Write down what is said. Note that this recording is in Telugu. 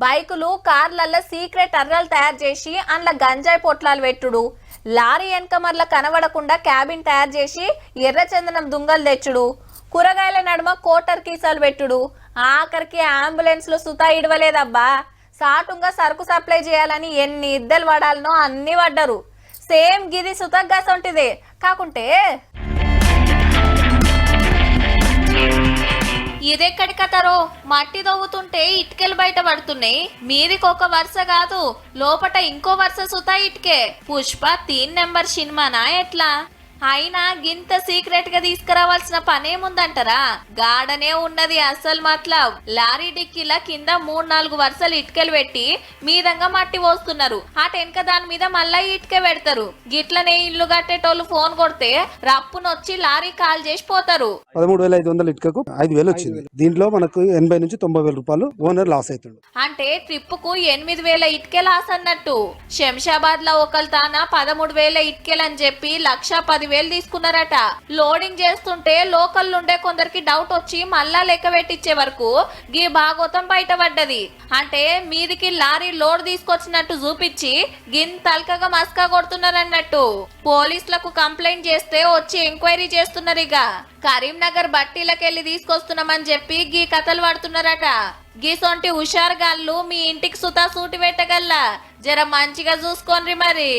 బైకులు కార్లల్లో సీక్రెట్ అర్రలు తయారు చేసి అందులో గంజాయి పొట్లాలు పెట్టుడు, లారీ వెనకమర్ల కనబడకుండా క్యాబిన్ తయారు చేసి ఎర్రచందనం దుంగలు తెచ్చుడు, కూరగాయల నడుమ కోటర్ కీసాలు పెట్టుడు, ఆఖరికి అంబులెన్స్ లో సుతా ఇడవలేదబ్బా. సాటుంగా సరుకు సప్లై చేయాలని ఎన్ని ఇద్దలు పడాలనో అన్ని పడ్డరు. సేమ్ గిది సుతగ్గాసొంటిదే కాకుంటే ఇదెక్కడి కథరో. మట్టి దవ్వుతుంటే ఇటుకలు బయట పడుతున్నాయి. మీదికి ఒక వరుస కాదు, లోపట ఇంకో వరుస సుతా ఇటుకే. పుష్ప 3 నెంబర్ సినిమానా ఎట్లా? అయినా గింత సీక్రెట్ గా తీసుకురావాల్సిన పనేముందంటారా? గాడనే ఉన్నది అసలు మతలబ్. లారీ డిక్కీల కింద 3-4 వరుసలు ఇటుకలు పెట్టి మీదంగా మట్టి పోస్తున్నారు. అటెనక దాని మీద మళ్ళా ఇటుక పెడతారు. గిట్లనే ఇల్లు కట్టేటోళ్ళు ఫోన్ కొడితే రప్పునొచ్చి లారీ కాల్ చేసి పోతారు. 13,500 ఇటుకకు 5,000 వచ్చింది. దీంట్లో మనకు 80 నుంచి 90,000 రూపాయలు ఓనర్ లాస్ అవుతుంది. అంటే ట్రిప్ కు 8,000 ఇటుకే లాస్ అన్నట్టు. శంషాబాద్ లో ఒకళ్ళ తాన 13,000 ఇటుకెలని చెప్పి 1,10,000 తీసుకున్నారట. లోడింగ్ చేస్తుంటే లోకల్ నుండే కొందరికి డౌట్ వచ్చి మళ్ళా లెక్క పెట్టించే వరకు గీ భాగోతం బయటపడ్డది. అంటే మీదికి లారీ లోడ్ తీసుకొచ్చినట్టు చూపించి గింతల్కగా మస్కా కొడుతున్నారన్నట్టు. పోలీసులకు కంప్లైంట్ చేస్తే వచ్చి ఎంక్వైరీ చేస్తున్నారు. ఇక కరీంనగర్ బట్టీలకెళ్లి తీసుకొస్తున్నామని చెప్పి గీ కథలు పడుతున్నారట. గీసొంటి హుషారుగాళ్ళు మీ ఇంటికి సుతా సూటి పెట్టగల్లా. జర మంచిగా చూసుకోండి మరి.